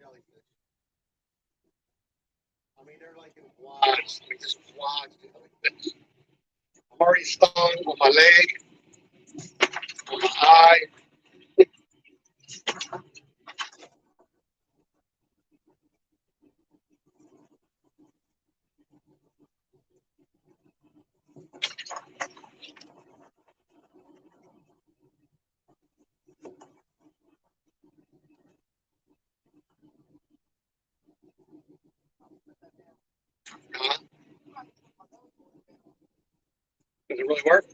jellyfish. I mean, they're like in quads, like just quads. Jellyfish. I'm already stung on my leg, on my eye. Uh, does it really work?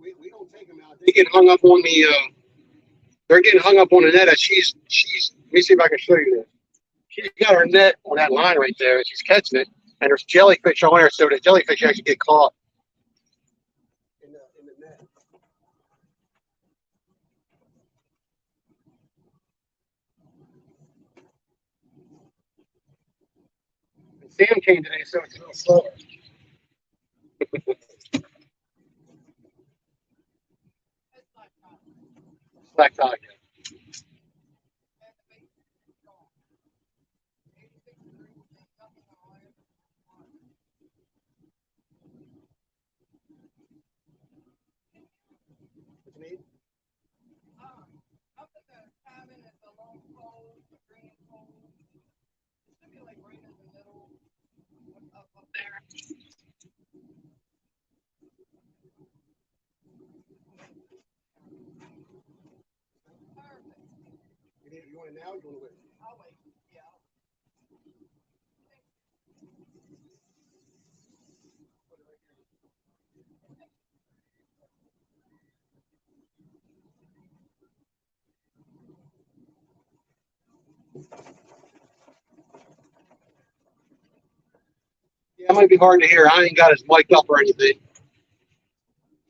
We don't take them out. They get hung up on the. They're getting hung up on the net. She's. Let me see if I can show you this. She's got her net on that line right there, and she's catching it. And there's jellyfish on there, so the jellyfish actually get caught in the net. And Sam came today, so it's a little slower. Black tide. What you need? You want it now or you want to wait? Yeah, it might be hard to hear. I ain't got his mic up or anything.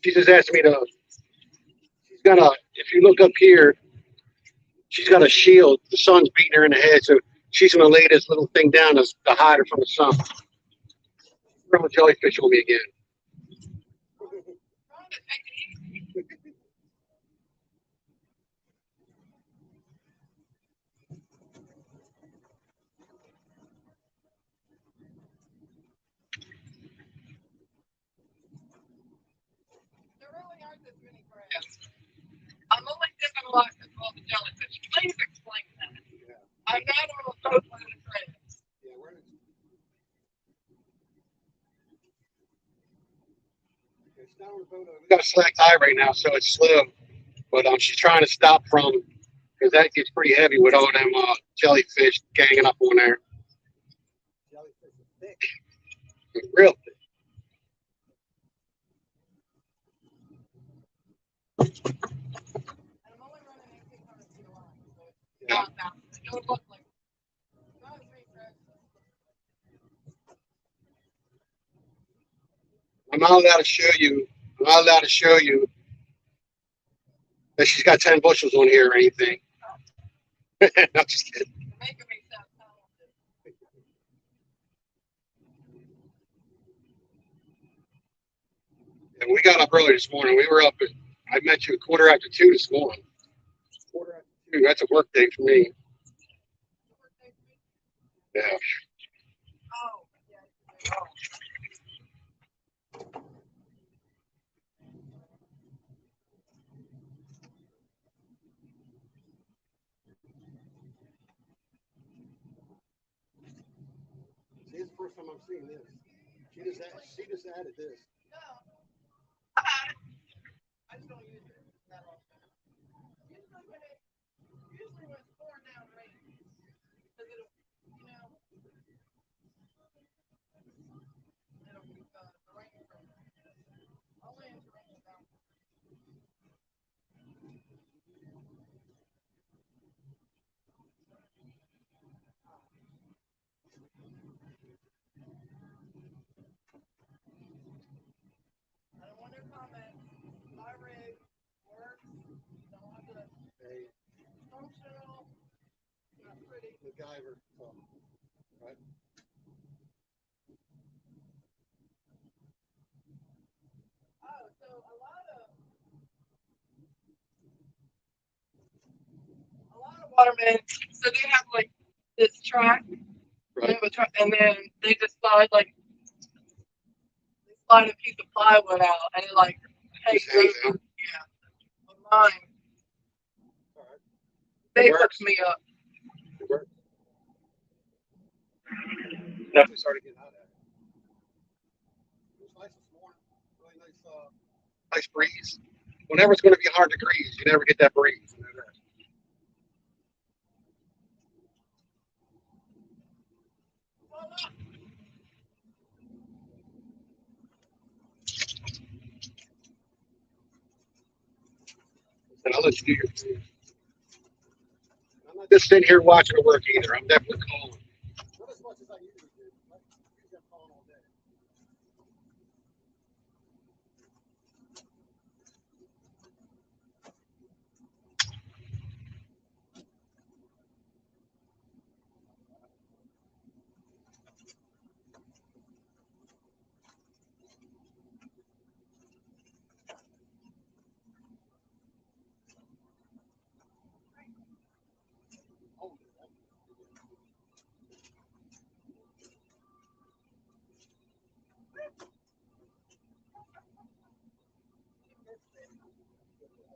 She just asked me to. She's got a. If you look up here, she's got a shield. The sun's beating her in the head, so she's gonna lay this little thing down to hide her from the sun. Throw a jellyfish on me again. Yeah, it's not on the boat. We got a slack tide right now, so it's slow. But she's trying to stop from because that gets pretty heavy with all them jellyfish ganging up on there. Jellyfish are thick. Real thick. Yeah. I'm not allowed to show you. I'm not allowed to show you that she's got 10 bushels on here or anything. Not just kidding. And we got up early this morning. We were up at, I met you a quarter after 2 this morning. Quarter after 2. That's a work day for me. Yeah. See, it's the first time I'm seeing this. She just added this. Hey, MacGyver. So, right? watermen. So they have like this track, Right. and then they just slide like they slide a piece of plywood out, and it like hangs Just hangs over. out. Yeah, but mine All right. they It hooked works. me up. It works. Definitely started getting out of it. It was nice this morning. Really nice, nice breeze. Whenever it's going to be hard degrees, you never get that breeze. And I'll let you do your thing. I'm not just sitting here watching it work either. I'm definitely calling. Not as much as I usually do. Usually I'm calling all day.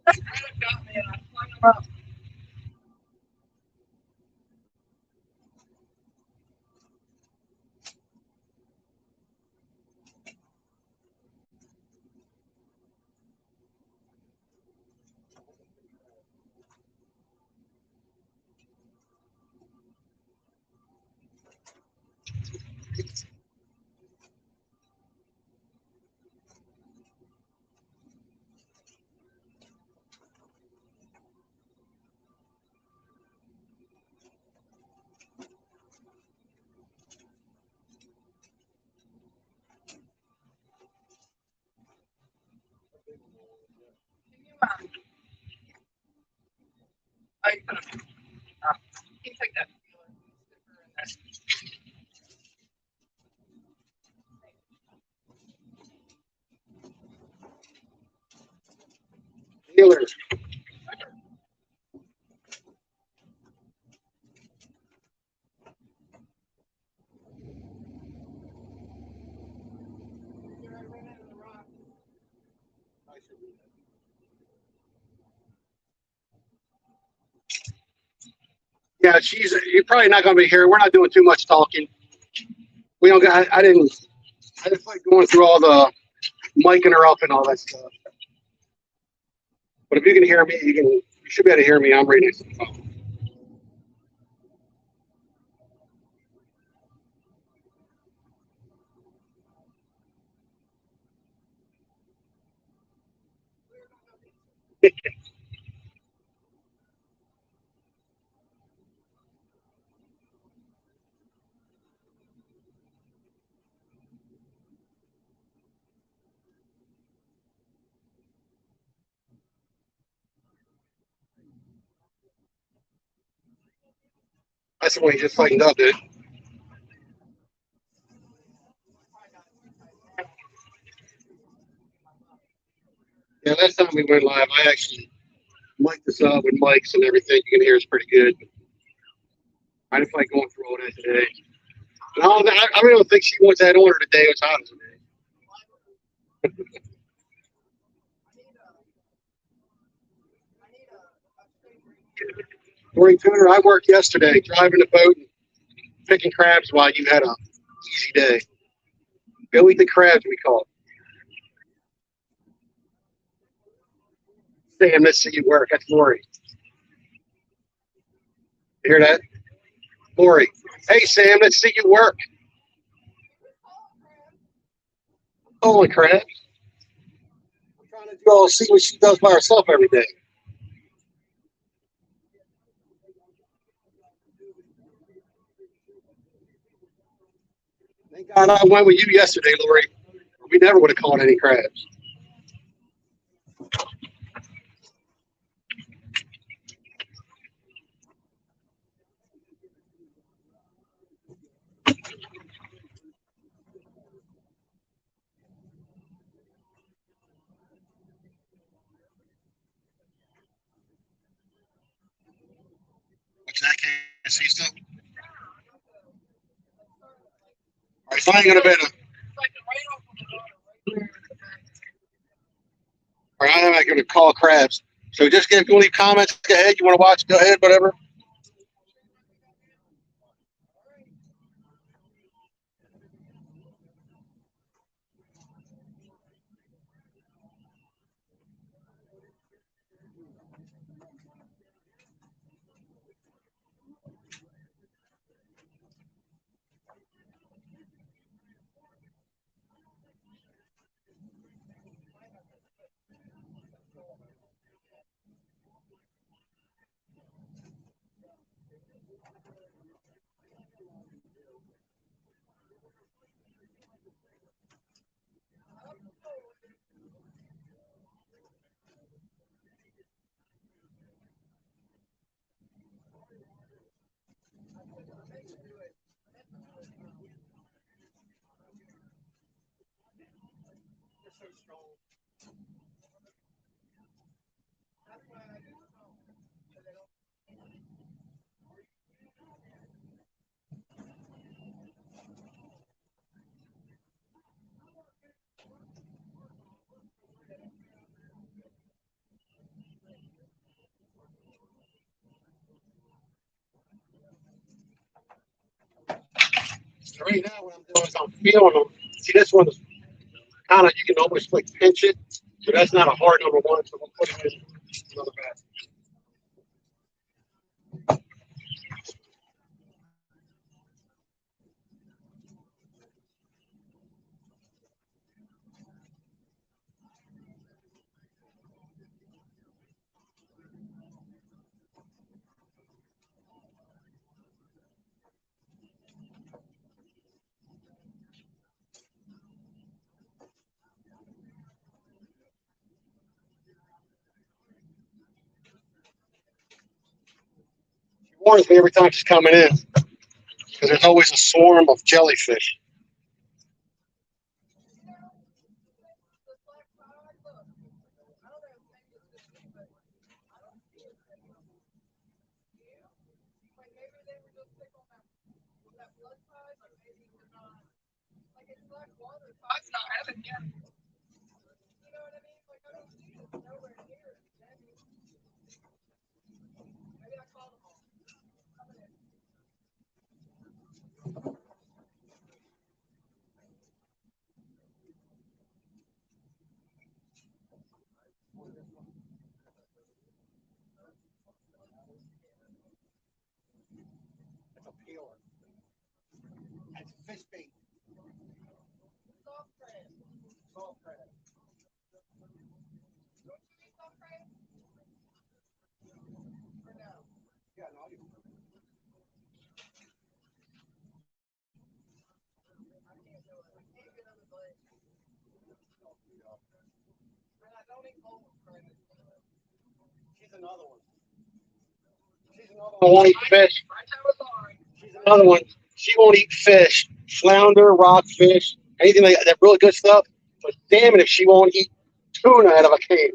That kind of got me, and I flung them up. Can you I put a, can you take that Healer. Yeah, you're probably not going to be here. We're not doing too much talking. We don't got, I didn't like going through all the miking her up and all that stuff. But if you can hear me, you should be able to hear me. I'm reading it. That's the way he just lightened up, dude. Yeah, last time we went live, I actually mic'd this up with mics and everything. You can hear it's pretty good. I didn't like going through all that today. And I really don't think she wants that order today. It's hot today. Morning tuner, I worked yesterday driving the boat and picking crabs while you had a easy day. Go eat the crabs, we call it. Sam, let's see you work. That's Lori. You hear that? Lori. Hey, Sam, let's see you work. Holy crabs. I'm trying to do all see what she does by herself every day. Thank God I went with you yesterday, Lori. We never would have caught any crabs. I can't see stuff. All right, so I ain't gonna be able to. Like the radar from the water right there. All right, I'm not gonna call crabs. So just if you want to leave comments, go ahead. You want to watch, go ahead, whatever. So right now, what I'm doing is I'm feeling them. See, this one is kind of, you can almost like pinch it. So that's not a hard number one. So we'll put it in another basket. She warns me every time she's coming in because there's always a swarm of jellyfish. It's not heaven yet. It's a peeler. It's fish bait. Salt crab. Yeah, no, she's another one. She's another one. Won't eat fish. She's another one. She won't eat fish, flounder, rockfish, anything like that. Really good stuff. But damn it, if she won't eat tuna out of a can.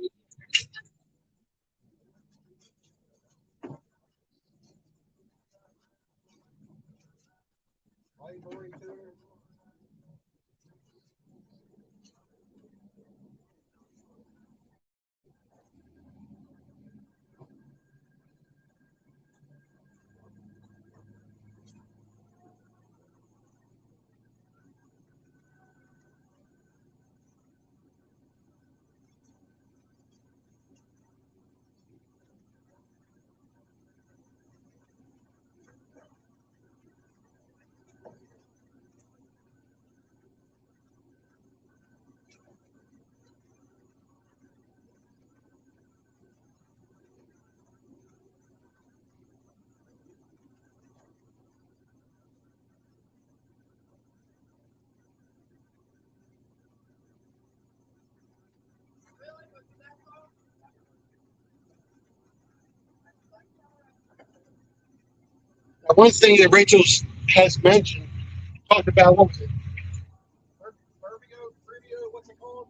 One thing that Rachel has mentioned, talked about, what was it? Furvio, what's it called?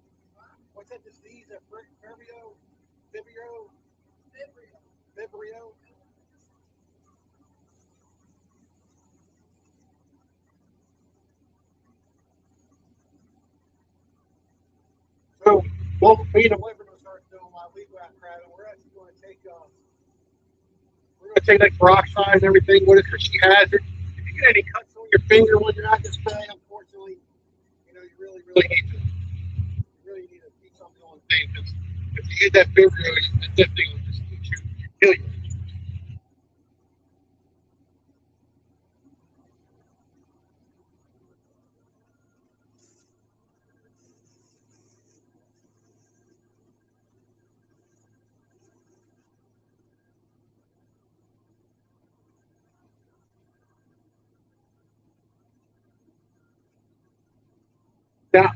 What's that disease? Furvio, Vibrio, Vibrio. Well, me and the wife are going to start doing my legal out crowd, and we're actually going to take like peroxide and everything with it because she has it. If you get any cuts on your finger when you're out this day, unfortunately, you really need to keep something on the thing because if you get that finger, that thing will just kill you. Now,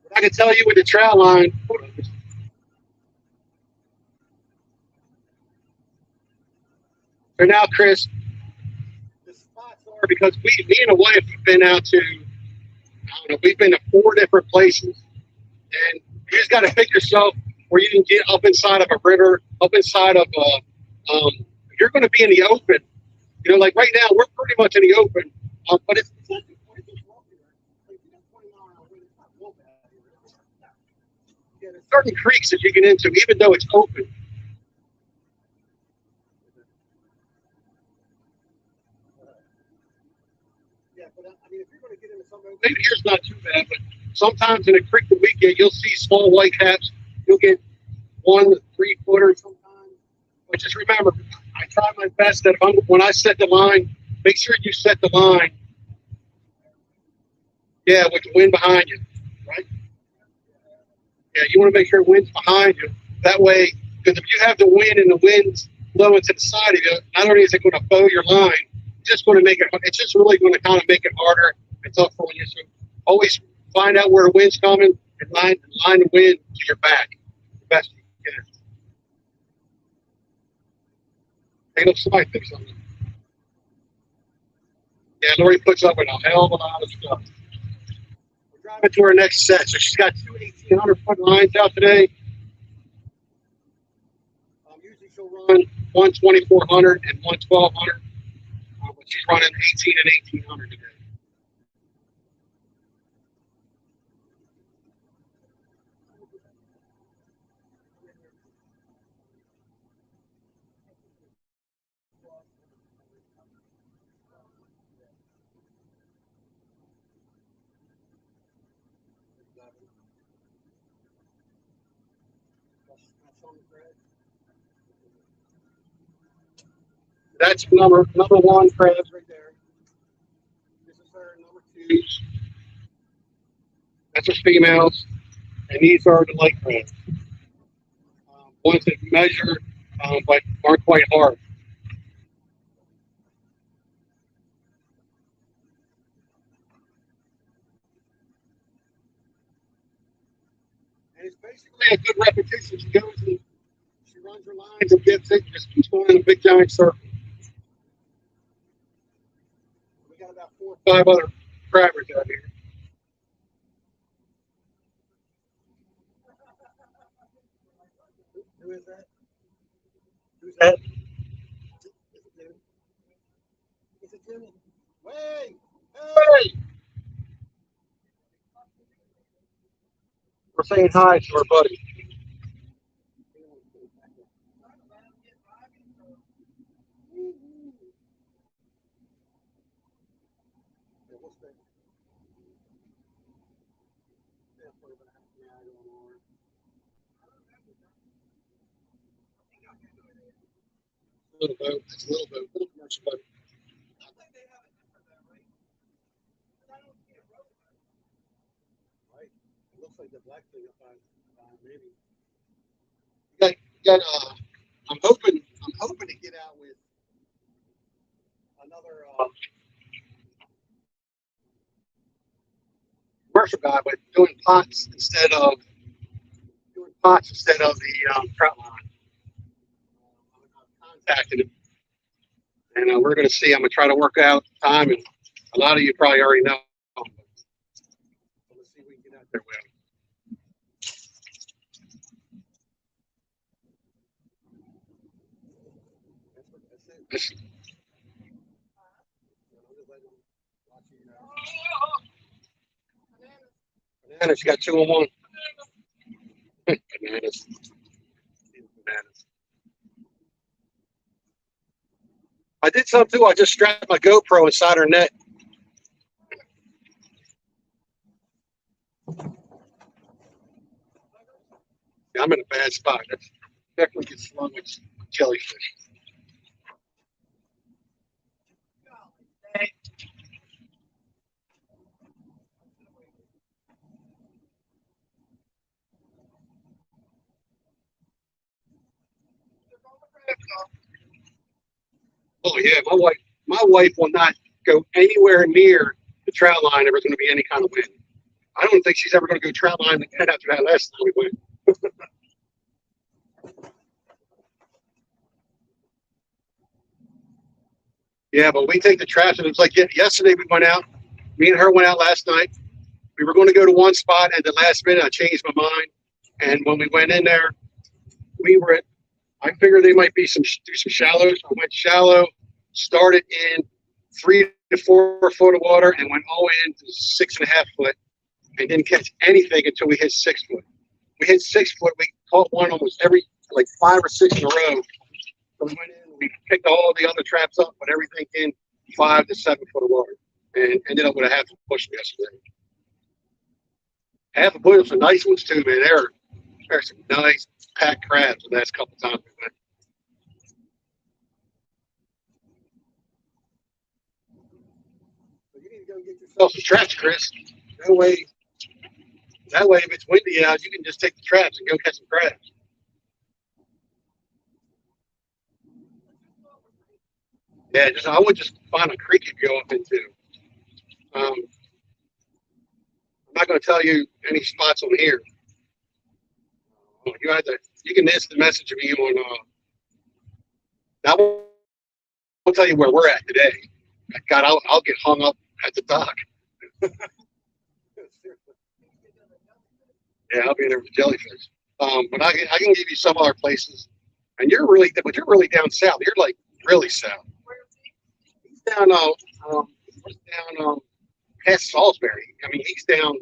what I can tell you with the trout line, for now, Chris, the spots are because me and the wife have been out to, I don't know, we've been to 4 different places, and you just got to pick yourself where you can get up inside of a river, up inside of you're going to be in the open. Like right now, we're pretty much in the open, but it's not yeah, there's certain creeks that you get into, even though it's open. Yeah, but I mean, if you're going to get into something, maybe here's not too bad, but sometimes in a creek that we get, you'll see small white caps. You'll get 1 3 footers sometimes. But just remember, I try my best that when I set the line, make sure you set the line, yeah, with the wind behind you, right? Yeah, you want to make sure the wind's behind you. That way, because if you have the wind and the wind's blowing to the side of you, not only is it going to bow your line, it's just going to make it. It's just really going to kind of make it harder and tough for you. So always find out where the wind's coming and line the wind to your back the best you can. Ain't no somebody think something. Yeah, Lori puts up with a hell of a lot of stuff. We're driving to our next set, so she's got two 1,800-foot lines out today. Usually she'll run one 2,400 and one 1,200, but she's running 18 and 1,800 today. That's number one crabs right there. This is her number two. That's her females, and these are the light crabs. Ones that measure but aren't quite hard. And it's basically a good repetition. She goes and she runs her lines and gets it, just keeps going in a big giant circle. We got about 4 or 5 other crabbers out here. Who is that? Who's that? Is it Jimmy? Hey! Hey! We're saying hi to our buddy. Little boat. That's a little boat. Little commercial boat. Right. It looks like the black thing up on maybe. You got I'm hoping to get out with another commercial guy, but doing pots instead of the trout line. I'm contacting him, and we're going to see. I'm going to try to work out time, and a lot of you probably already know. But let's see if we can get out there with him. That's it. Banana, she got 2 on 1. I did something too. I just strapped my GoPro inside her net. Yeah, I'm in a bad spot. That's definitely gets slung with jellyfish. Hey, Oh yeah, my wife will not go anywhere near the trout line if there's going to be any kind of wind. I don't think she's ever going to go trout line again after that last time we went. Yeah, but we take the traps, and it's like yesterday we went out. Me and her went out last night. We were going to go to one spot, and at the last minute I changed my mind. And when we went in there, we were at. I figured they might be do some shallows. I went shallow, started in 3 to 4 foot of water, and went all the way into 6.5 foot, and didn't catch anything until we hit 6 foot. We hit 6 foot. We caught one almost every like 5 or 6 in a row. So we went in, we picked all the other traps up, but everything in 5 to 7 foot of water, and ended up with a half a bushel yesterday. Half a bushel, some nice ones too, man. There are some nice packed crabs the last couple times we went. So you need to go get yourself some traps, Chris. That way, if it's windy out, you can just take the traps and go catch some crabs. Yeah, I would just find a creek you go up into. I'm not going to tell you any spots on here. You can instant message me on. I won't tell you where we're at today. God, I'll get hung up at the dock. Yeah, I'll be in there with jellyfish. But I can give you some other places. And you're really down south. You're like really south. He's down past Salisbury. I mean, he's down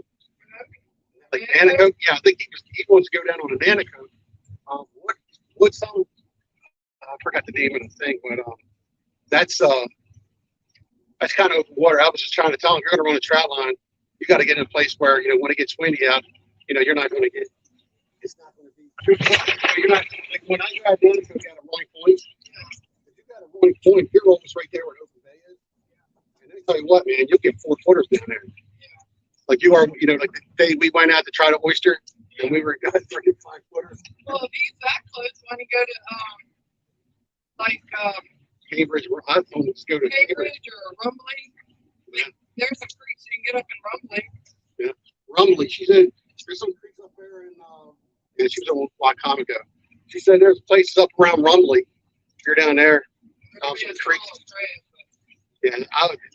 like Nanaco. Yeah, I think he wants to go down on a Nanaco. What's some? I forgot the name of the thing, but that's kind of open water. I was just trying to tell him, if you're going to run a trout line, you got to get in a place where when it gets windy out, you're not going to get. It's not going to be too cold. You're not like when I drive down, you got a rolling point. If you got a rolling point, you're almost right there where open bay is. And I tell you what, man, you'll get 4 footers down there. Like you are, like the day we went out to try to oyster, and we were got 5 footers. well, if he's that close, when you go to Cambridge, where I almost go to Cambridge or Rumbly, Yeah. there's some creeks you can get up in Rumbly. Yeah, Rumbly. She said there's some creeks up there in. Yeah, she was on Wycomico. She said there's places up around Rumbly. If you're down there, some creeks. Yeah,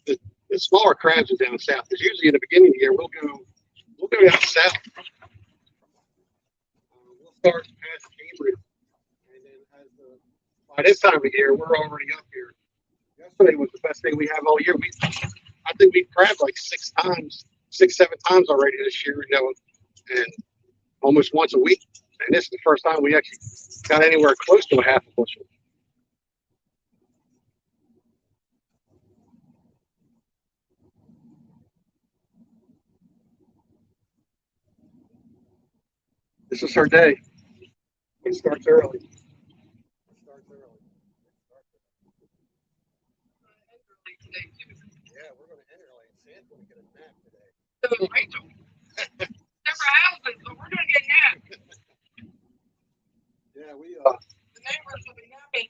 the smaller crabs are down south. Because usually in the beginning of the year we'll go down south. We'll start past Cambridge, and then by this time of year we're already up here. Yesterday was the best day we have all year. I think we've crabbed like 6 times, 7 times already this year, and almost once a week. And this is the first time we actually got anywhere close to a half a bushel. This is her day. It starts early. Yeah, we're going to end early. Sam's going to get a nap today. So Rachel, never houses, but we're gonna get napped. Yeah, The neighbors will be napping.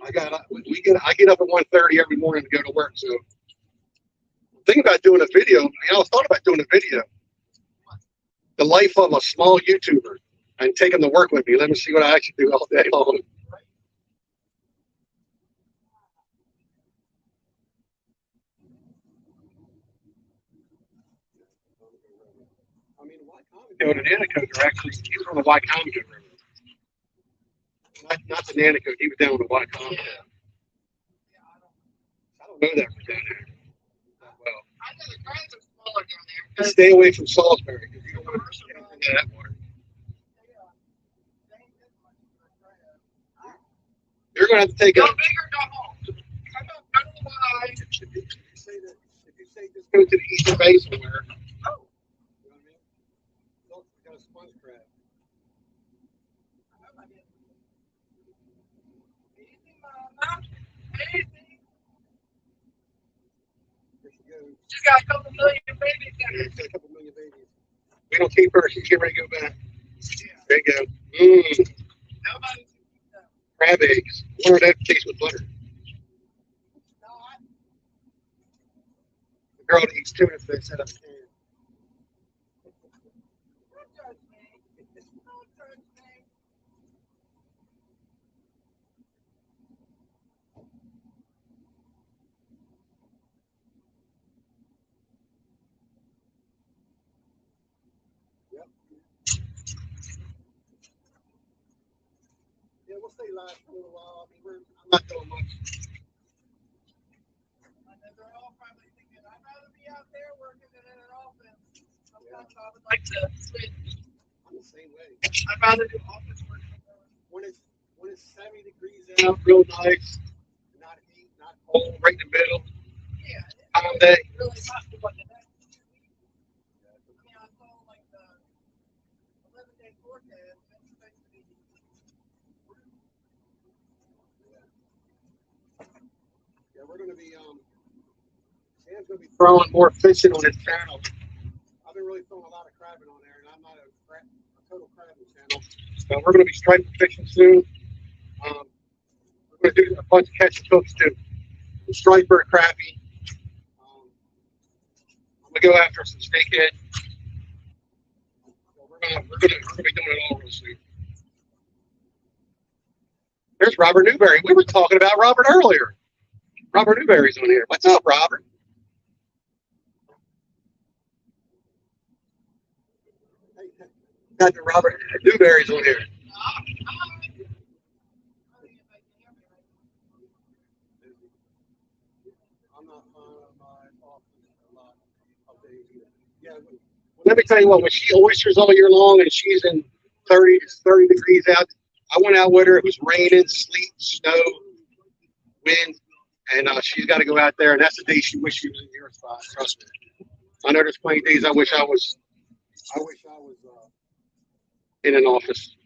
I get up at 1:30 every morning to go to work. So I'm thinking about doing a video. I thought about doing a video. The life of a small YouTuber, and take them to work with me. Let me see what I actually do all day long. I mean, Wycomico and Nanaco are actually, he was on the Wycomico River. Not the Nanaco, he was down on the Wycomico. Yeah. I don't know that from down there well. I know the crabs are smaller down there. Just stay away from Salisbury because you don't want to get into that water. You're going to have to take Go a. big or go home. If you say just go to the eastern bay somewhere, you know what I mean? Look, we got a sponge crab. There she goes. She's got a couple million babies in Yeah, her. she's got a couple million babies. We don't keep her. She's getting ready to go back. Yeah. There you go. Mmm, Nobody can keep them. crab eggs. I wonder if that tastes with butter. No, The girl that eats tuna fish out of a can. don't judge me. Don't judge me. Yep. Yeah, we'll stay live for a little while. I mean, I'm not doing much. I know they're all probably thinking, I'd rather be out there working than in an office. Sometimes I would like to switch. I'm the same way. I'd rather do office work. When it's 70 degrees out, real nice, not heat, not cold, right in the middle. Yeah. Calm day. Really hot for what the next 2 weeks. I mean, I saw like the 11-day forecast. It's supposed to be. Yeah, we're gonna be Sam's gonna be throwing more fishing on his channel. I've been really throwing a lot of crabbing on there, and I'm not a total crabbing channel. So we're gonna be striper fishing soon. We're gonna do a bunch of catch and hooks too. Striper, crappie. I'm gonna go after some snakehead. So we're gonna be doing it all real soon. There's Robert Newberry. We were talking about Robert earlier. Robert Newberry's on here. What's up, Robert? Got the Robert Newberry's on here. I'm not fond of my office a lot of days either. Yeah, let me tell you what, when she oysters all year long and she's in 30 degrees out, I went out with her. It was raining, sleet, snow, wind, and she's got to go out there. And that's the day she wished she was in your spot. Trust me. I know there's plenty of days I wish I was in an office.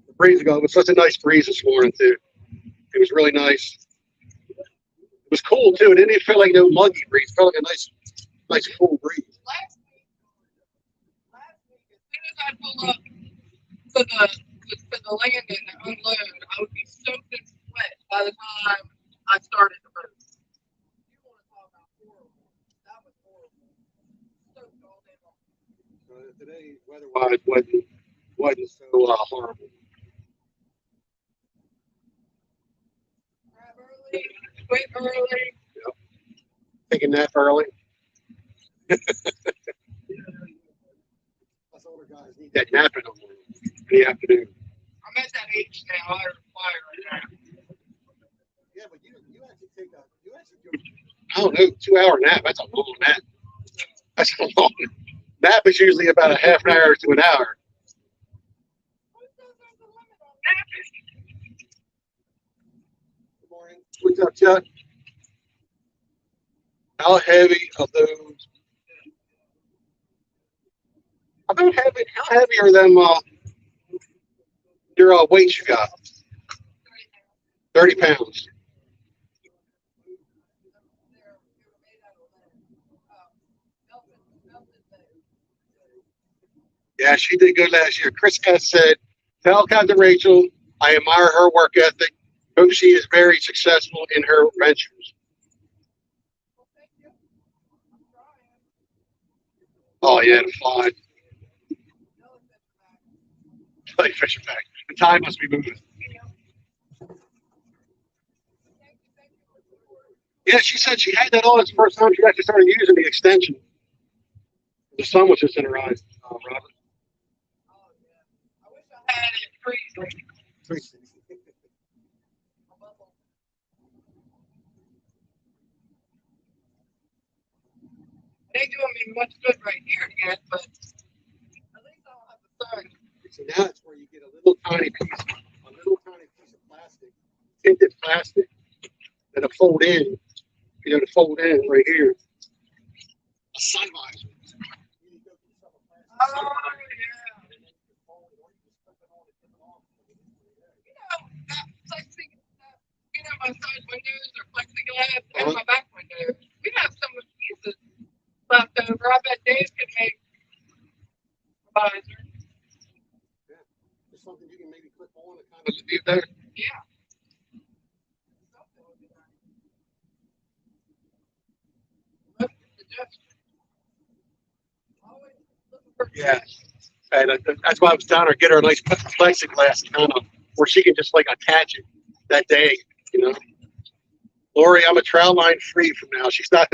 The breeze ago, it was such a nice breeze this morning too. It was really nice. It was cool too. It didn't even feel like no muggy breeze. It felt like a nice cool breeze. Last week, as soon as I pull up to the land and unload, I would be soaked in sweat by the time I started the boat. You want to talk about horrible? That was horrible. Soaked all day long. Today, weather-wise, wasn't so horrible. Grab early, quit early. Yep. Take a nap early. Us older guys need that nap in the afternoon. I'm at that age now. I require a nap. Yeah, but you actually do, I don't know, 2 hour nap. That's a long nap. That's a long nap is usually about a half an hour to an hour. Good morning. What's up, Chuck? How heavy are those? How heavy are them? Your weights you got? 30 pounds. Yeah, she did good last year. Chris S. said, tell Captain Rachel I admire her work ethic. Hope she is very successful in her ventures. Oh, yeah, the fly. Like fishing back. The tide must be moving. Yeah, she said she had that on. It's the first time she actually started using the extension. The sun was just in her eyes, Robert. I wish I had it freezing. It ain't doing me much good right here yet, but at least I'll have the sun. See, now it's where you get a little tiny piece of plastic, tinted plastic, that'll fold in. You know, to fold in right here. A sun visor. Oh, yeah. That my side windows are plexiglass and my back windows. We have some of the pieces left over. I bet Dave could make a visor. Yeah. Just something you can maybe clip on and kind of leave there. Yeah. Yeah. And that's why I was down there, get her a nice plexiglass kind of where she can just like attach it that day, you know. Lori, I'm a trout line free from now. She's not,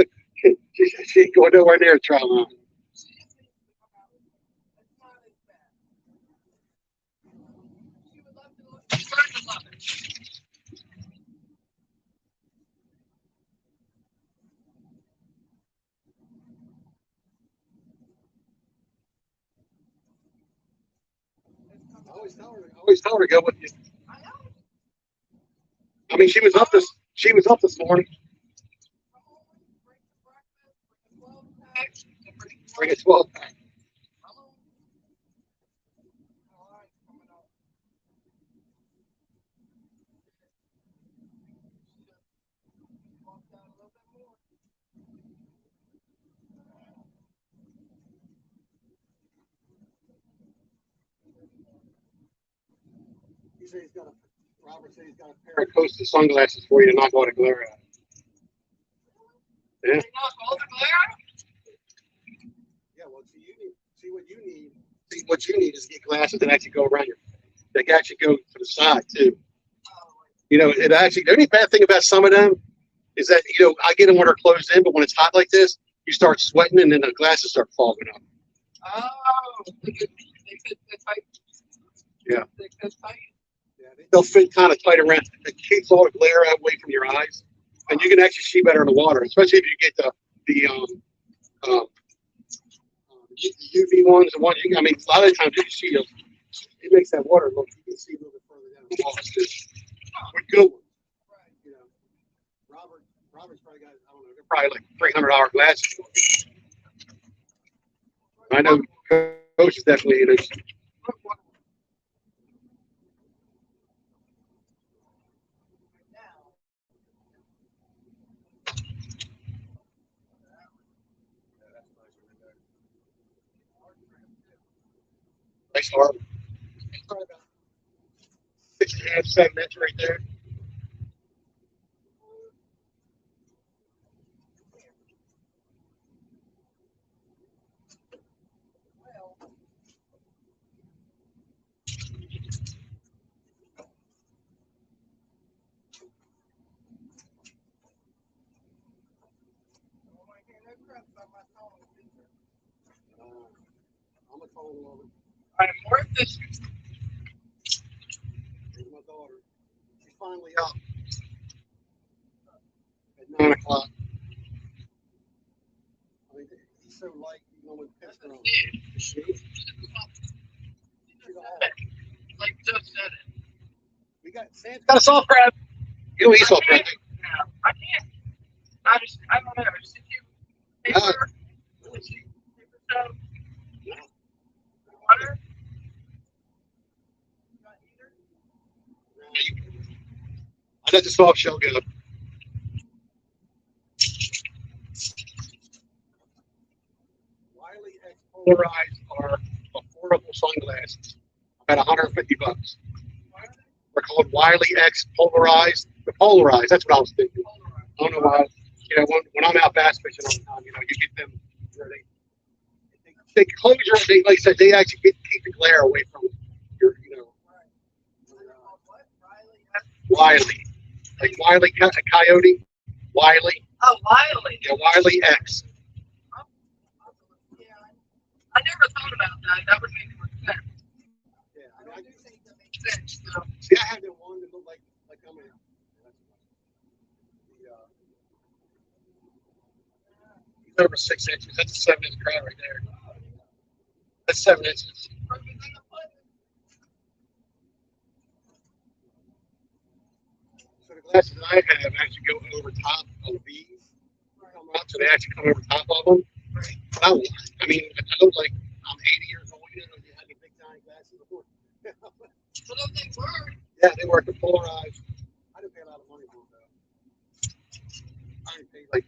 she ain't going nowhere near a trout line. I always tell her to go with you. I mean, she was up this morning. Bring a 12 pack. He said Robert said he's got a pair of Costa sunglasses for you to knock all the glare out. Yeah. Yeah, well, what you need is get glasses that actually go around that actually go to the side too. You know, the only bad thing about some of them is that, you know, I get them when they're closed in, but when it's hot like this, you start sweating and then the glasses start fogging up. Oh, they fit tight. Yeah. They fit tight. Yeah, they'll fit kind of tight around. It keeps all the glare away from your eyes, and you can actually see better in the water, especially if you get the UV ones. The ones I mean, a lot of times you can see them. It makes that water look. You can see a little bit further down the wall too. With good ones. Right. You know, Robert's probably got, I don't know, they're probably like $300 glasses. I know Coach is definitely in it. Nice harbor. Probably about 6.5, 7 inches right there. I'm a total lover. I'm worth this. Here's my daughter. She's finally up at 9 o'clock. I mean, he's so light, you know, when pissed on. Like just said it. We got Sam's got a soft crab. You don't eat soft crab. Yeah, I can't. I don't know. Did you paper? Paper stove? Water? I let the soft shell go. Wiley X polarized are affordable sunglasses. About $150. They're called Wiley X polarized. The polarized. That's what I was thinking. I don't know why. You know, when I'm out bass fishing all the time, you know, you get them. You know, they close your. Like I said, they actually keep the glare away from your. You know. Wiley, like Wiley Coyote. Wiley. Oh, Wiley. Yeah, Wiley X. Yeah, I never thought about that. That would make more sense. Yeah, I do think that makes sense. So. See, I had that one that looked like I'm in. over 6 inches. That's a 7-inch crab right there. That's 7 inches. So the glasses I have actually go over top of these. Come out, so they actually come over top of them. I mean, I look like I'm 80 years old. You know, you had the big giant glasses before. Yeah, they work the polarized. I didn't pay a lot of money for them though. I didn't pay like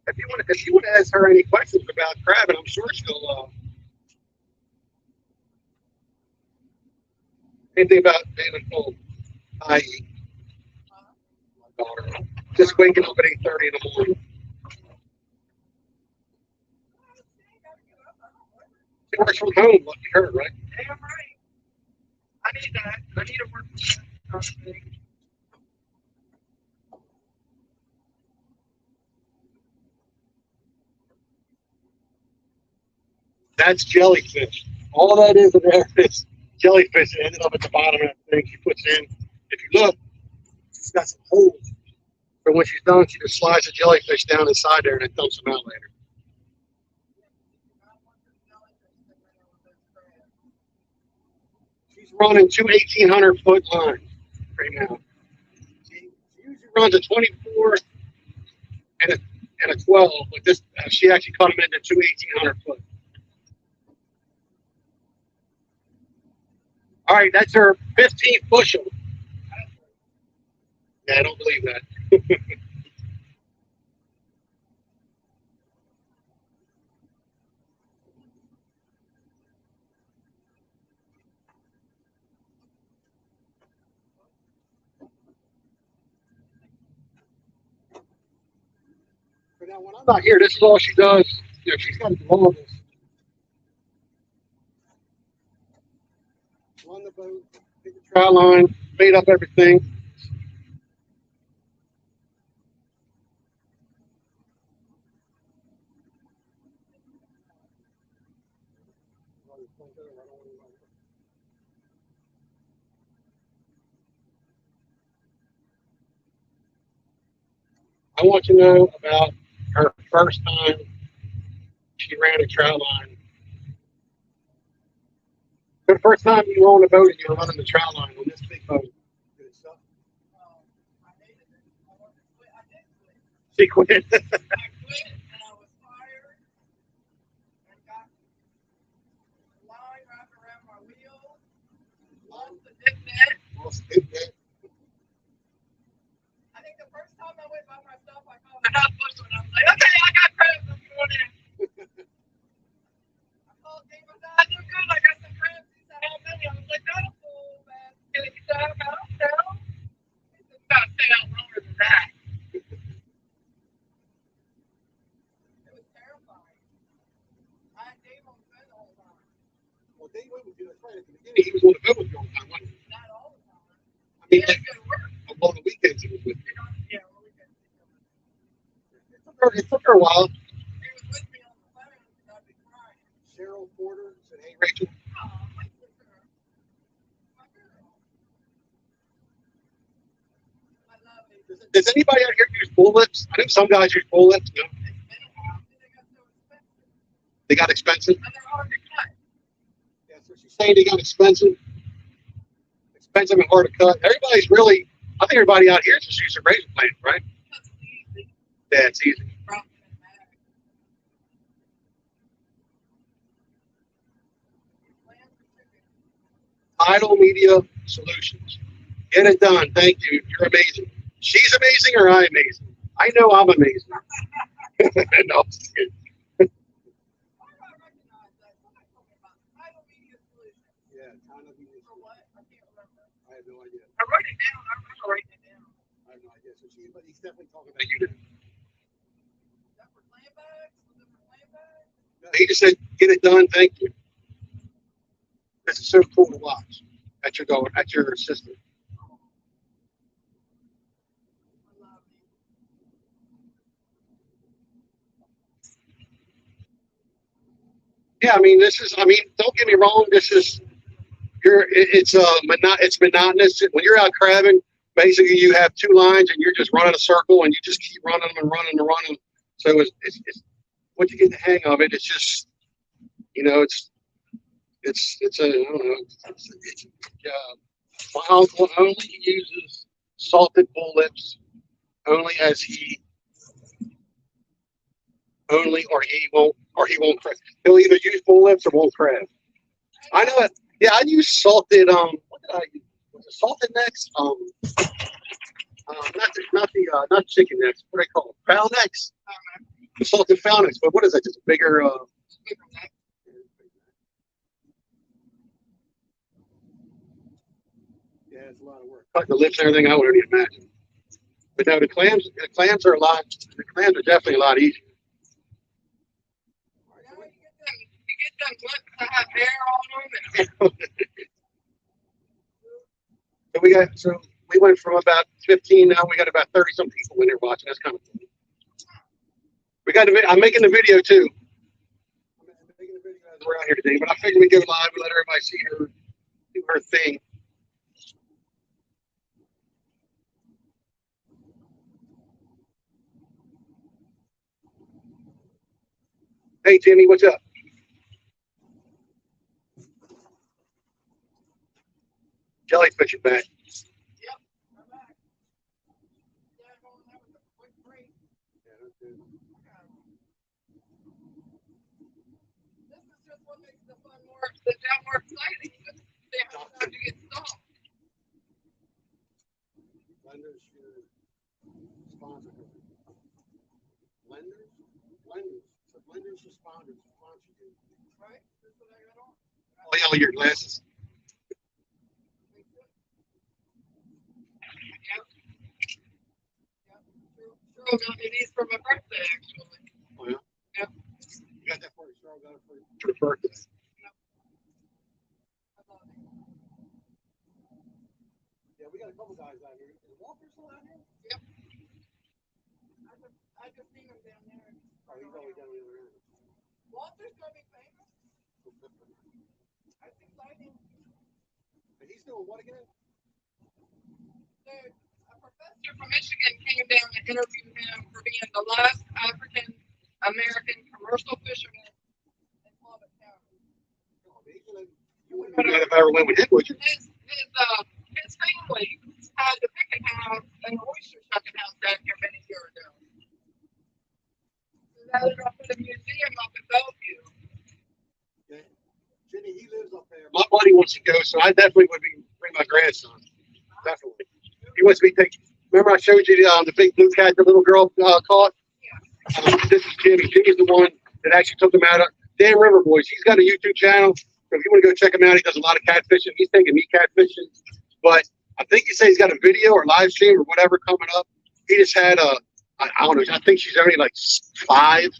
if you want to ask her any questions about crabbing, I'm sure she'll anything about David Cole. I my daughter. Just waking up at 8:30 in the morning. She works from home, lucky her, right? Damn right. I need that. I need to work from that. That's jellyfish. All that is in there is jellyfish that ended up at the bottom of that thing she puts in. If you look, she's got some holes. But when she's done, she just slides the jellyfish down inside there and then dumps them out later. She's running two 1,800-foot lines right now. She usually runs a 24 and a 12, but this she actually cut them into two 1,800-foot. All right, that's her 15th bushel. Yeah, I don't believe that. But now, when I'm not here, this is all she does. You know, she's got to do all of this. Run the boat, take the trout line, bait up everything. I want to know about her first time she ran a trout line. The first time you were on the boat and you were running the trout line on this big boat. She quit. I quit and I was tired and got the line wrapped around my wheel, lost the dip net. I think the first time I went by myself, I called the half bushel and I was like, okay, I got crabs, I'm going in. I called David, I do good, I got some crabs. He said, how many? I was like, not a full bag. Can you tell him how to tell? He said, you gotta stay out longer than that. Well, Dave went with you. That's right. At the beginning, he was on the boat with you all the time, wasn't he? Not all the time. I mean, Yeah, on the weekends, he was with you. yeah, on the weekends. It took her a while. He was with me on the phone because I'd be crying. Cheryl Porter said, "Hey, Rachel." Oh, my sister. My girl. I love it. Does anybody out here use bullets? I know some guys use bullets. You know? It's been a while since they got so expensive. They got expensive. And they're hard to cut. Yeah, so she's saying they got expensive. Expensive and hard to cut. Everybody's really, I think everybody out here just uses razor blades, right? That's easy. Yeah, it's easy. Drop it in a bag. Tidal Media Solutions. Get it done. Thank you. You're amazing. She's amazing or I'm amazing? I know I'm amazing. No, I'm just kidding. Why do I recognize that? Somebody told me about Tidal Media Solutions. Yeah, Tidal Media For what? I can't remember. I have no idea. I wrote it down. I remember writing it down. I have no idea. So but he's definitely talking about you. Is that for clam bags? Was it for clam bags? No, he just said, "Get it done. Thank you." This is so cool to watch at your assistant. I love it. Yeah, I mean, don't get me wrong. This is it's monotonous when you're out crabbing. basically you have two lines and you're just running a circle and you just keep running them and running and running. So it's once you get the hang of it, it's just it's a I don't know. My uncle only uses salted bull lips only as he only or he won't crab. He'll either use bull lips or won't crab. I know it. Yeah, I use salted. What did I use? Was it salted necks? Not chicken necks. What do they call them? Fowl necks. The salted fowl necks. But what is that? Just a bigger. Yeah, it's a lot of work. Cutting the lips and everything, I wouldn't even imagine. But no, the clams are a lot. The clams are definitely a lot easier. You get them lips that have hair on them. So we went from about 15 now. We got about 30 some people in there watching. That's kind of cool. I'm making the video too. I'm making the video as we're out here today, but I figured we'd go live and let everybody see her do her thing. Hey Timmy, what's up? Jellyfish is back. Yep, I'm back. Yeah, going there with a quick break. Yeah, that's good. This is just what makes the job more exciting. They have time to get stopped. Lenders should sponsor her. Lenders? So lenders responders sponsor you. Right? That's what I got on. Oh, yeah, your glasses. Cheryl got me these for my birthday, actually. Oh, yeah? Yep. You got that for you. Cheryl got it for your birthday. Yep. I love it. Yeah, we got a couple guys out here. Is Walter still out here? Yep. I just seen him down there. Oh, he's always down the other end. Walter's gonna be famous. That's exciting. And he's doing what again? Dude, a professor from Michigan came down to interview him for being the last African American commercial fisherman in Columbus County. You wouldn't have ever went with him, would you? His family had the picking house and the oyster shucking house down here many years ago. So now they're gonna put a museum up in Bellevue. Yeah. Jimmy, he lives up there. My buddy wants to go, so I definitely would bring my grandson. Definitely. He wants me to take. Remember, I showed you the big blue cat the little girl caught? Yeah. This is Jimmy. Jimmy's the one that actually took him out of Dan River Boys. He's got a YouTube channel. So if you want to go check him out, he does a lot of catfishing. He's taking me catfishing. But I think he said he's got a video or live stream or whatever coming up. He just had I don't know. I think she's only like 5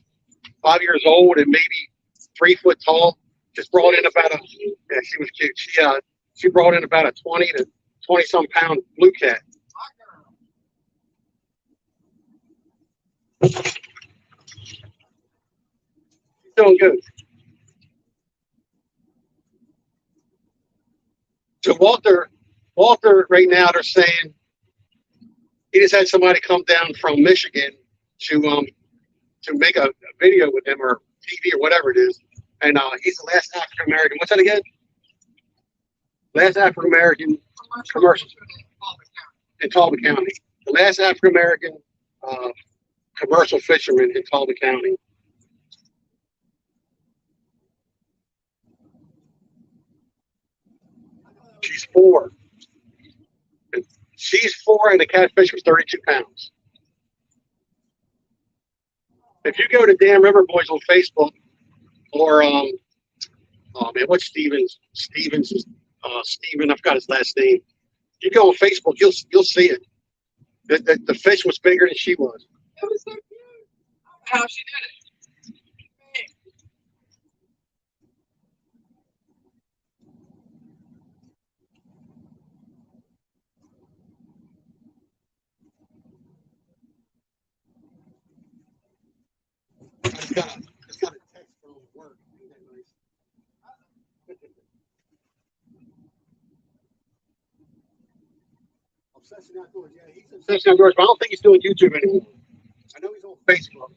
years old and maybe 3 foot tall. Just brought in about she was cute. She brought in about a 20 to 20 some pound blue cat. She's doing good. So Walter, right now they're saying he just had somebody come down from Michigan to make a video with him or TV or whatever it is, and he's the last African American. What's that again? Last African American commercial in Talbot County. The last African American commercial fisherman in Talbot County. She's 4. She's 4, and the catfish was 32 pounds. If you go to Dan River Boys on Facebook, or oh man, what's Stevens? Steven, I forgot his last name. You go on Facebook, you'll see it. The fish was bigger than she was. It was so cute. How she did it. It's got a text from work. Isn't that nice? Obsession Outdoors, yeah, he's Obsession Outdoors, but I don't think he's doing YouTube anymore. I know he's on Facebook,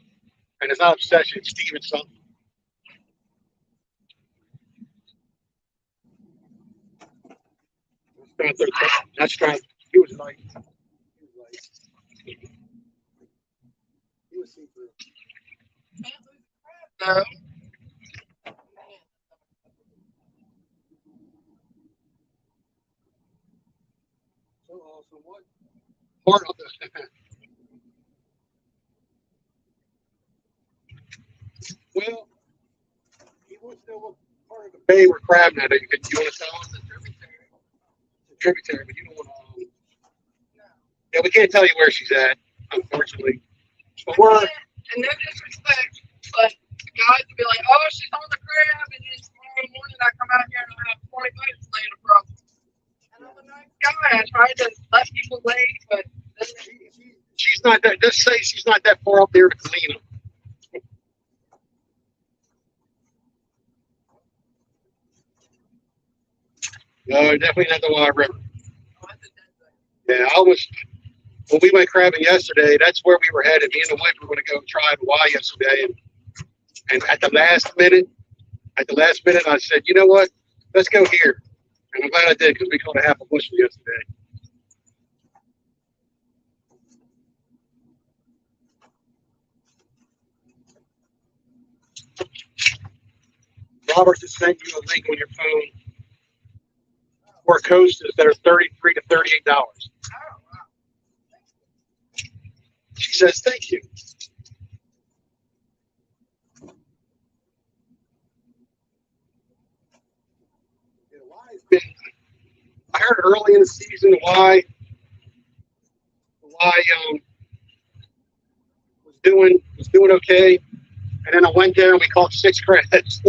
and it's not Obsession, it's Steven something. That's trying. He was like, he was see through. No. So awesome. What part of this? Well, he wants to know what part of the bay we're crabbing at. You want to tell us? The tributary, but you don't want to. Yeah, we can't tell you where she's at, unfortunately. But we're. And no disrespect, but the guys would be like, "Oh, she's on the crab," and then tomorrow morning I come out here and I have 20 boats laying across. And I'm a nice guy. I try to let people lay, but she's not that. Just say she's not that far up there to clean them. No, definitely not the Wild River. Yeah, I was. When we went crabbing yesterday, that's where we were headed. Me and the wife were going to go try Hawaii yesterday, and at the last minute, I said, you know what? Let's go here. And I'm glad I did because we caught a half a bushel yesterday. Robert just sent you a link on your phone for coasters that are $33 to $38. She says, thank you. I heard early in the season why was doing okay, and then I went there and we caught 6 crabs.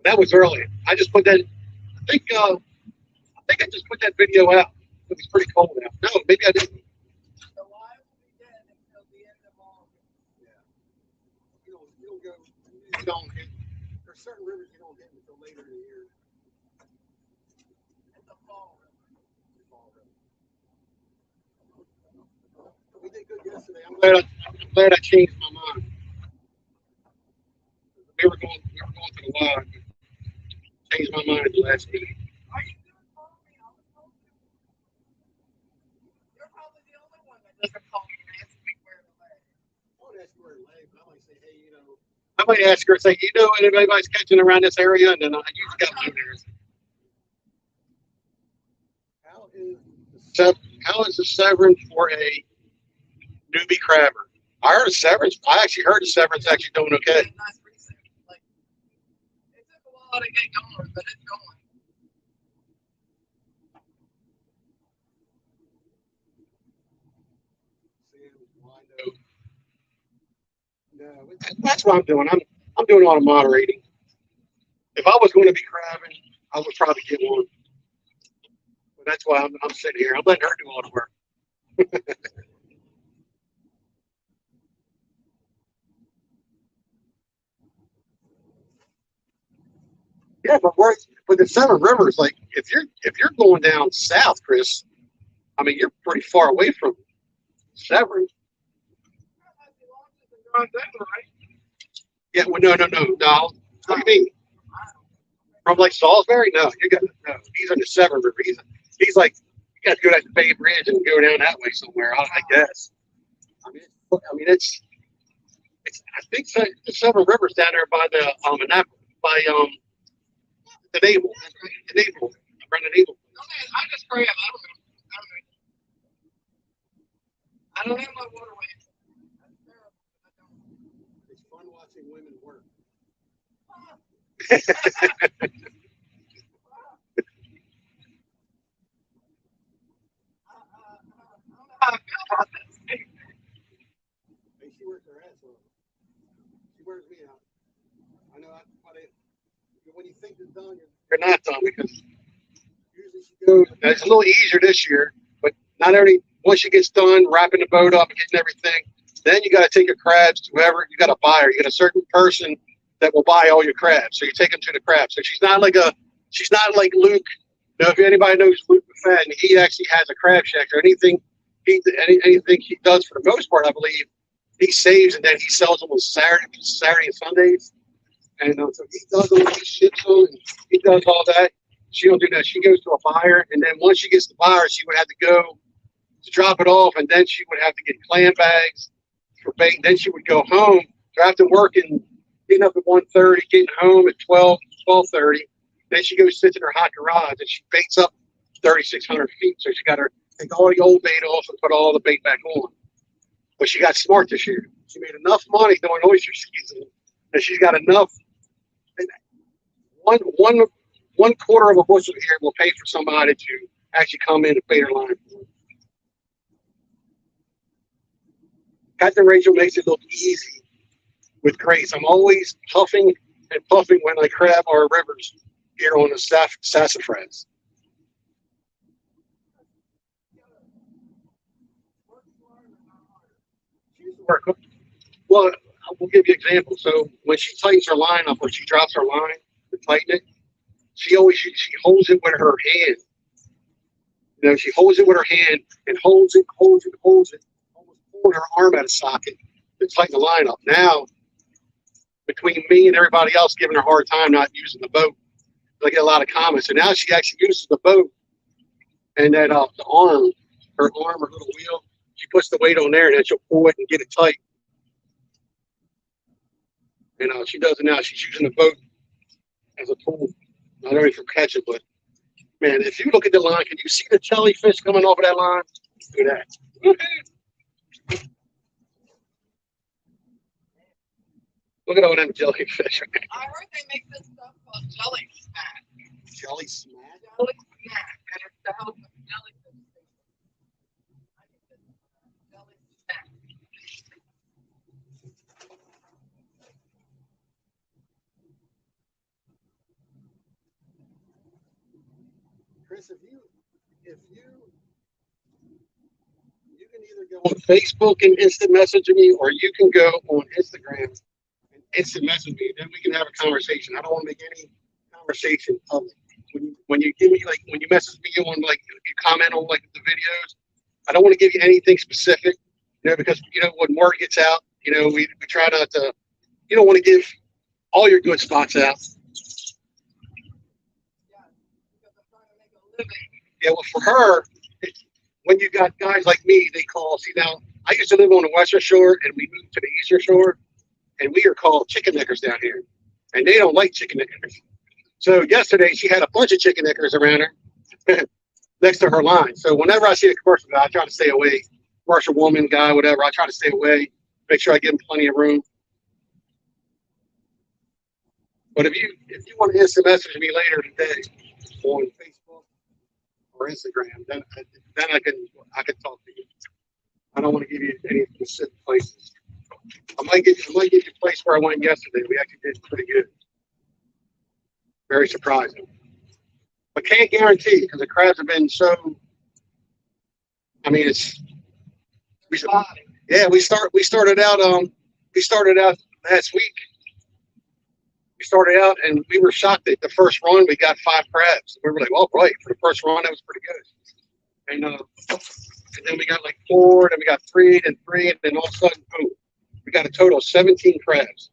That was early. I just put that. I think I just put that video out. It was pretty cold out. No, maybe I didn't. the live will be dead until the end of August. Yeah. You don't go. You don't hit. There's certain rivers you don't hit until later in the year. It's a fall river. We did good yesterday. I'm glad I changed my mind. We were going to the wild. Changed my mind at the last minute. Are you going to call me? I was told to. You're probably the only one that doesn't call me and ask me where to lay. I would ask where to lay, but I might say, hey, I might ask her, say, anybody's catching around this area, and then I use got blue there. How is the Severance for a newbie crabber? I heard of Severance. I actually heard of Severance actually doing okay. Nice reset. Like, it took a while to get going, but it's going. No, that's what I'm doing. I'm doing a lot of moderating. If I was going to be crabbing, I would probably get one. But that's why I'm sitting here. I'm letting her do all the work. Yeah, but the 7 Rivers, like if you're going down south, Chris, I mean you're pretty far away from Severn. Yeah, well, no. What do you mean? From like Salisbury? No, He's on the Severn River. He's like you got to go down the Bay Bridge and go down that way somewhere. I guess. I mean it's. I think the Severn River's down there by the the naval, around the naval. Okay, I just crab. I don't have my waterway. It's fun watching women work. She works her ass off. She wears me out. I know. When you think it's done, you're not done because usually she goes. It's a little easier this year, but not every. Once she gets done wrapping the boat up and getting everything, then you got to take your crabs to whoever you got a buyer. You got a certain person that will buy all your crabs, so you take them to the crab. So she's not like Luke Now, if anybody knows Luke McFadden, he actually has a crab shack or anything. Anything he does for the most part, I believe, he saves and then he sells them on Saturday and Sundays. And so he does all these ships on and he does all that. She don't do that. She goes to a buyer, and then once she gets the buyer, she would have to go to drop it off, and then she would have to get clam bags for bait. Then she would go home. So after working, getting up at 1:30, getting home at 12:30. Then she goes sits in her hot garage and she baits up 3,600 feet. So she got to take all the old bait off and put all the bait back on. But she got smart this year. She made enough money doing oyster season, and she's got enough. One quarter of a bushel here will pay for somebody to actually come in and bait her line. Captain Rachel makes it look easy with crates. I'm always huffing and puffing when I crab our rivers here on the sassafras. Well, we'll give you an example. So when she tightens her line up, when she drops her line to tighten it, she holds it with her hand. You know, she holds it with her hand and holds it, almost pulling her arm out of socket to tighten the line up. Now, between me and everybody else giving her a hard time not using the boat, I get a lot of comments. And now she actually uses the boat and that the arm, her little wheel, she puts the weight on there and then she'll pull it and get it tight. And she does it now. She's using the boat as a tool, not only for catching, but man, if you look at the line, can you see the jellyfish coming off of that line? Look at that. Look at all them jellyfish. I heard they make this stuff called jelly smack. Jelly smack? Jelly smack, and it's to help with jellyfish. I think this is jelly smack. Chris, if you can either go on Facebook and instant message me, or you can go on Instagram and instant message me. Then we can have a conversation. I don't want to make any conversation public. When you give me when you message me on you comment on the videos, I don't want to give you anything specific, because when word gets out, we try not to. You don't want to give all your good spots out. Yeah, well, for her, when you got guys like me, they call. See, now I used to live on the western shore, and we moved to the eastern shore, and we are called chicken neckers down here, and they don't like chicken neckers. So yesterday, she had a bunch of chicken neckers around her next to her line. So whenever I see a commercial guy, I try to stay away. Commercial woman, guy, whatever, I try to stay away. Make sure I give him plenty of room. But if you want to instant message me later today on Facebook or Instagram, then I can talk to you. I don't want to give you any specific places. I might give you a place where I went yesterday. We actually did pretty good. Very surprising. But can't guarantee because the crabs have been so. I mean, we started out last week. We started out and we were shocked that the first run we got 5 crabs. We were like, "Oh, right!" For the first run, that was pretty good. And then we got 4, then we got 3, then 3, and then all of a sudden, boom, we got a total of 17 crabs.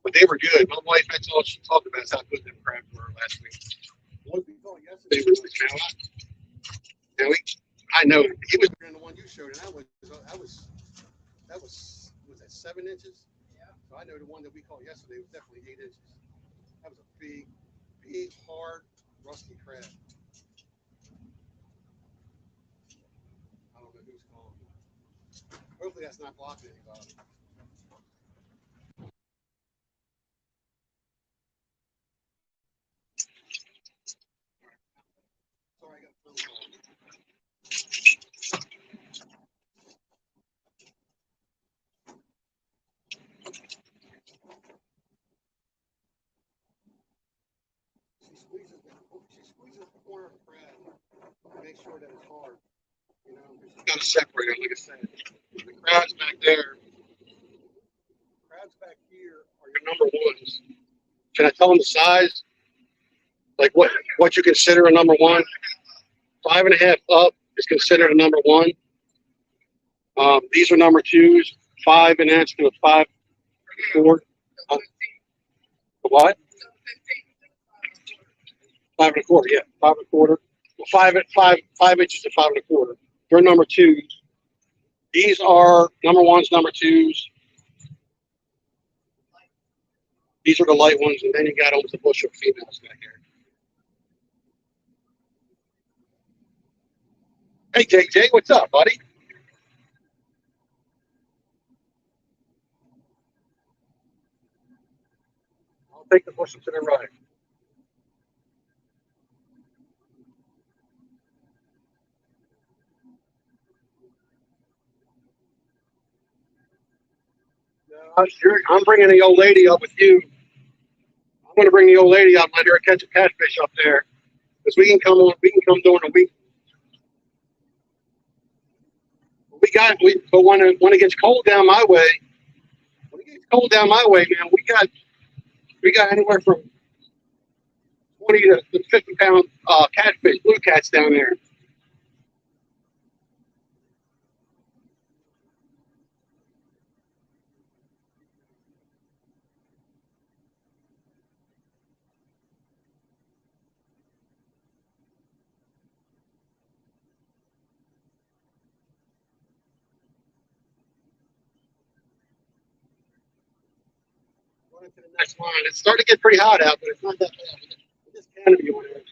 But they were good. My wife, that's all she talked about is how good them crabs were last week. What we thought yesterday was I know he was better than the one you showed, and that was that 7 inches? Yeah. So I know the one that we caught yesterday was definitely 8 inches. That was a big, hard, rusty crab. I don't know who's calling. Hopefully that's not blocking anybody. Sorry, I got a phone call. She squeezes the corner of the crab to make sure that it's hard. You got to separate it, like I said. The crab's back there. Crab's back here. number ones. Should I tell them the size? Like what you consider a number one? 5.5 up is considered a number one. These are number twos, 5.5 to a 5.4. What? 5.25. Yeah, 5.25. Well, 5 inches to 5.25. They're number twos. These are number ones, number twos. These are the light ones, and then you got almost a bushel of females back here. Hey, JJ, what's up, buddy? I'll take the bushel to the right. I'm bringing the old lady up with you. I'm going to bring the old lady up and let her catch a catfish up there, because we can come during the week. But when it gets cold down my way, man, we got anywhere from 20 to 50 pound catfish, blue cats down there. Going to the next line. It's starting to get pretty hot out, but it's not that bad. This canopy on there.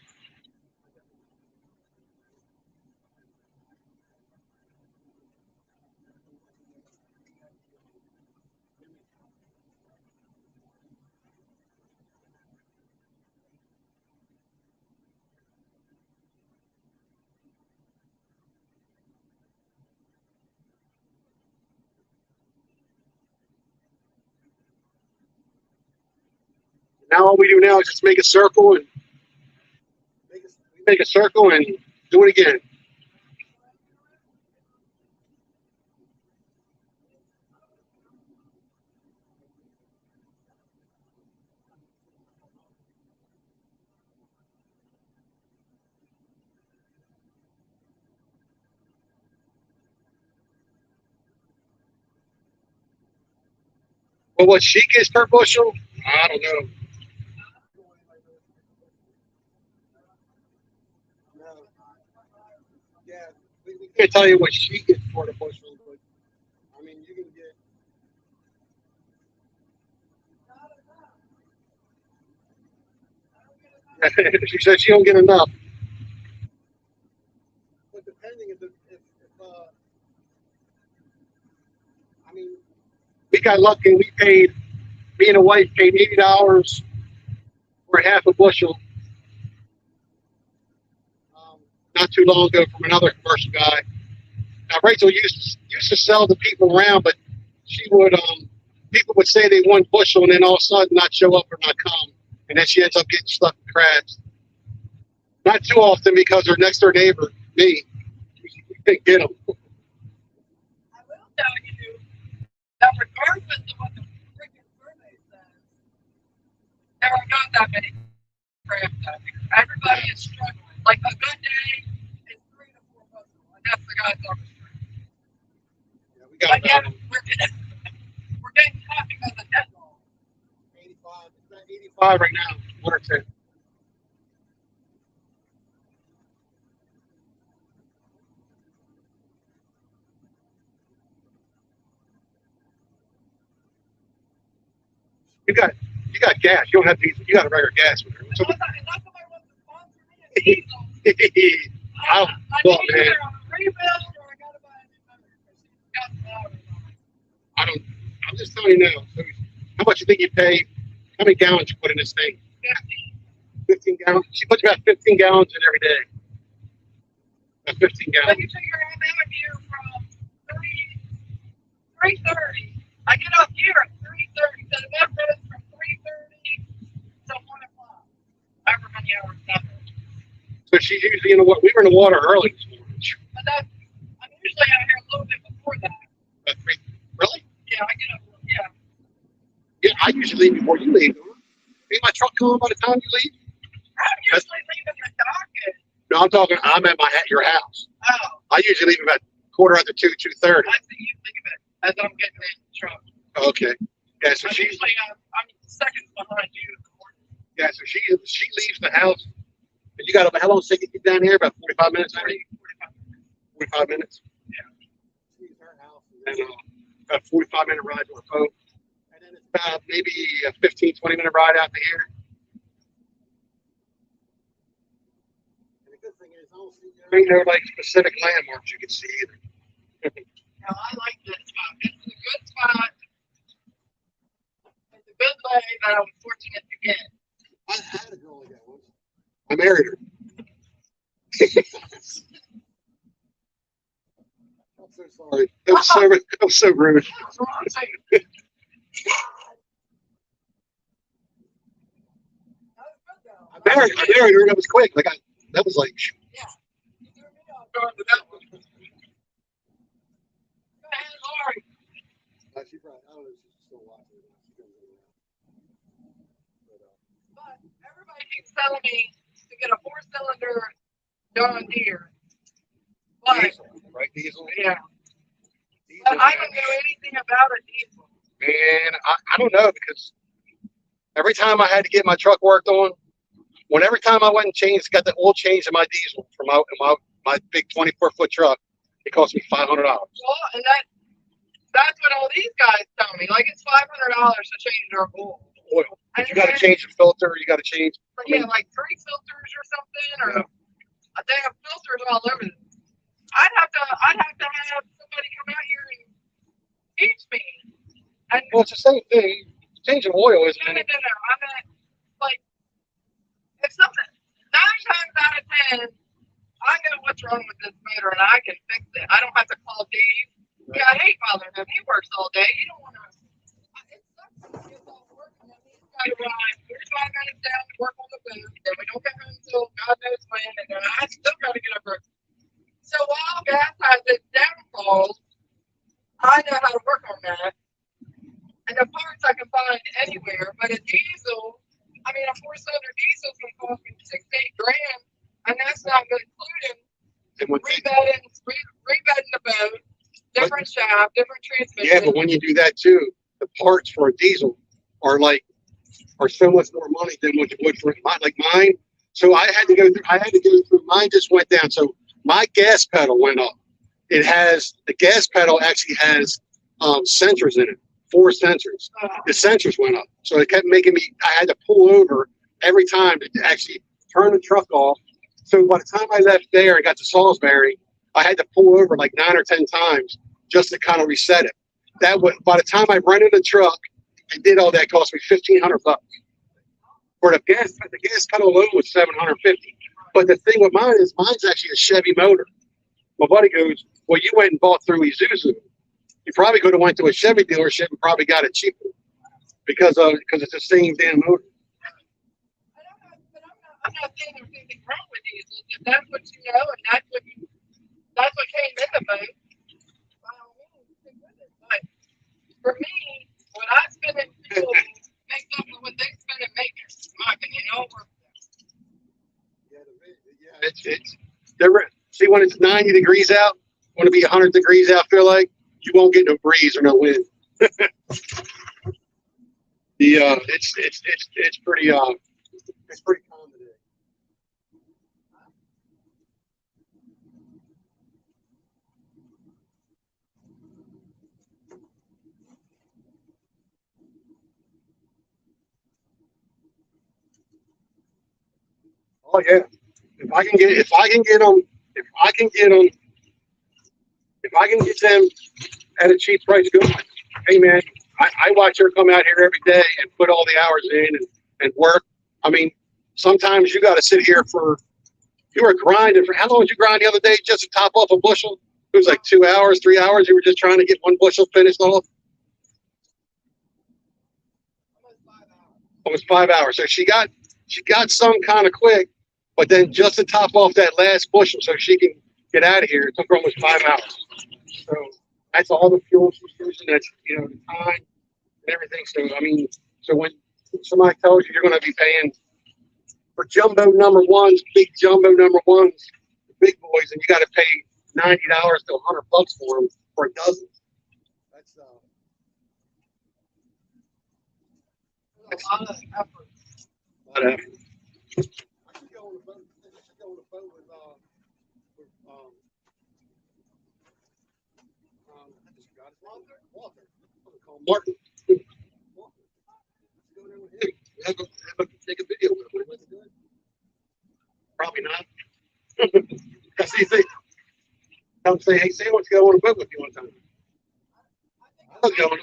Now all we do now is just make a circle and do it again. Well, what she gets per bushel, I don't know. No. Yeah, we can't tell you what she gets for the bushel, but I mean, you can get. She said she don't get enough. But depending I mean, we got lucky. Me and the wife paid $80 for half a bushel not too long ago from another commercial guy. Now Rachel used to sell to people around, but she would people would say they won bushel and then all of a sudden not show up or not come, and then she ends up getting stuck in crabs. Not too often because her next door neighbor, me, we couldn't get them. I will tell you that regardless of what the freaking survey says, there are not that many crabs out here. Everybody is struggling. Like a good day is 3 to 4 bushel, and that's the guys on the street. Yeah, we got Again, we're getting caught because of dead ball. 85. It's at 85 right now. 1 or 10. You got gas. You don't have diesel. You got a regular gas with her. So, unless somebody wants to sponsor me a diesel, I Look, need man. either a rebuild or I gotta buy a new motor because she's got some hours on it. I'm just telling you now. So how much you think you pay? How many gallons you put in this thing? 15 gallons. She puts about 15 gallons in every day. About 15 So gallons. you figure I'm out here from 3:30. I get off here at 3:30. So that goes from 3:30 to 1 o'clock. However many hours that is. So she's usually in the water. We were in the water early this morning. But I'm usually out here a little bit before that. About 3. Really? Yeah, I get up. Yeah. Yeah, I usually leave before you leave. Ain't my truck coming by the time you leave? I'm usually leaving the docket. No, I'm talking. I'm at your house. Oh, I usually leave about quarter after 2:30. I see you leave it as I'm getting in the truck. Okay. Yeah. So I'm she. usually I'm seconds behind you in the morning. Yeah. So she leaves the house. And you got how long does it take you to get down here? About 45 minutes. 45 minutes. Yeah. She leaves her house and then about 45-minute ride to her phone. And then it's about maybe a 15-20-minute ride out to here. And the good thing is, there ain't no like specific landmarks you can see either. Now I like this spot. This is a good spot. It's a good lay that I was fortunate to get. I had a girl like that once. I married her. I'm so sorry. That was so rude. What's wrong with you? I married her. That was quick. That was like. Yeah. You threw me off guard with that one. Go ahead, Lori. She probably, I don't know if she's still watching. But everybody keeps telling me to get a 4-cylinder John Deere. But, Diesel, right? Diesel. yeah. Diesel, But I don't know anything about a diesel. Man, I don't know because every time I had to get my truck worked on, every time I went and got the oil change in my diesel for my big 24-foot truck, it cost me $500. Well, and that's what all these guys tell me. Like it's $500 to change their oil. And You got to change the filter. You got to change. Yeah, like 3 filters or something, or they have filters all over them. I'd have to have somebody come out here and teach me. And Well, it's the same thing. Changing oil isn't no, any. I meant like if something 9 times out of 10, I know what's wrong with this motor and I can fix it. I don't have to call Dave. Yeah, I hate bothering him. He works all day. You don't want to. It sucks when he gets off work and then he's got to ride 45 minutes down to work on the boat. Then we don't get home until God knows when, and then I still got to get up early. So while gas has its downfalls, I know how to work on that. And the parts I can find anywhere. But a diesel, I mean, a 4-cylinder diesel is going to cost me $6-8 grand, and that's not including rebedding the boat, different shaft, different transmission. Yeah, but when you do that too, the parts for a diesel are so much more money than what you would for mine. So I had to go through. Mine just went down. So my gas pedal went up. The gas pedal actually has sensors in it, 4 sensors. The sensors went up, so it kept making me. I had to pull over every time to actually turn the truck off. So by the time I left there and got to Salisbury, I had to pull over like 9 or 10 times just to kind of reset it. By the time I rented a truck and did all that, cost me $1,500. For the gas pedal alone was $750. But the thing with mine's actually a Chevy motor. My buddy goes, well, you went and bought through Isuzu. You probably could have went to a Chevy dealership and probably got it cheaper because it's the same damn motor. I'm not saying there's anything wrong with diesels. If that's what you know and that's what came in the boat, by all means, stick with it. But for me, what I spend in fuel makes up for what they spend in maintenance. In my opinion, it all works. See, when it's 90 degrees out, when it be 100 degrees out, feel like you won't get no breeze or no wind. It's pretty calm today. Oh yeah, if I can get them at a cheap price, good. Hey man, I watch her come out here every day and put all the hours in and work. I mean, sometimes you got to sit here you were grinding for, how long did you grind the other day just to top off a bushel? It was like 2 hours, 3 hours. You were just trying to get one bushel finished off. Almost 5 hours. So she got some kind of quick, but then just to top off that last bushel so she can get out of here, it took her almost 5 hours. So that's all the fuel she's using. That's the time and everything. So I mean, So when somebody tells you you're going to be paying for jumbo number ones, big jumbo number ones, the big boys, and you got to pay $90 to $100 for them for a dozen. That's a lot of effort. I should go on a boat. I should go on a boat with I just forgot his name. Walter. I'm gonna call him Martin. Walter. Go there with him. Take a video with him. Was it good? Probably not. Because he said, come say, hey, Sam wants to go on a boat with you one time. I was going.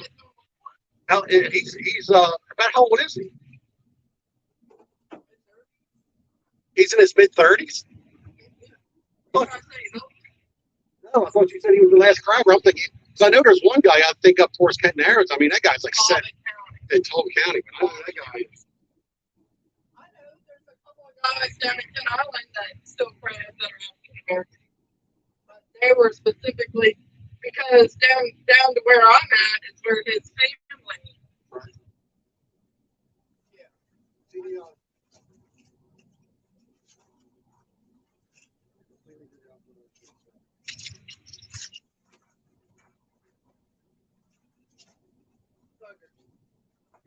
How, he's about how old is he? He's in his mid-30s. No, I thought you said he was the last driver. I'm thinking, because I know there's one guy I think up towards Kenton Harris. I mean, that guy's like set in Toll County, but I know that guy. I know there's a couple of guys down in Kent Island that still crab that are out there. But they were specifically because down to where I'm at is where his family is. Right. Yeah. See,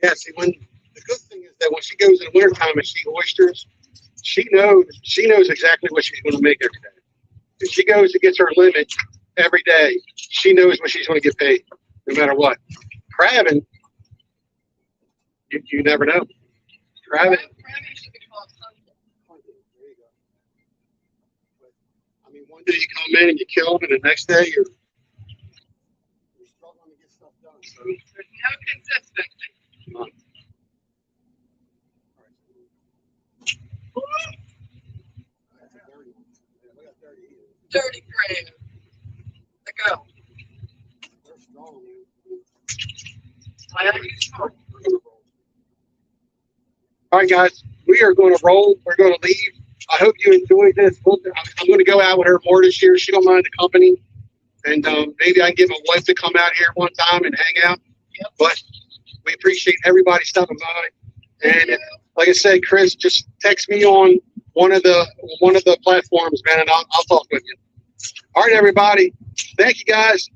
yeah, see, when the good thing is that when she goes in the wintertime and she oysters, she knows exactly what she's going to make every day. If she goes and gets her limit every day, she knows what she's going to get paid, no matter what. Crabbing, you never know. Crabbing Should be called Sunday. There you go. But, I mean, one day you come in and you kill them, and the next day you're struggling to get stuff done. So There's no consistency. none. 30 grand to go. They're strong. All right, guys, we are going to roll. We're going to leave. I hope you enjoyed this. I'm going to go out with her more this year. She don't mind the company, and maybe I can get my wife to come out here one time and hang out. Yep. But we appreciate everybody stopping by. And like I said, Chris, just text me on one of the platforms, man, and I'll talk with you. All right, everybody. Thank you, guys.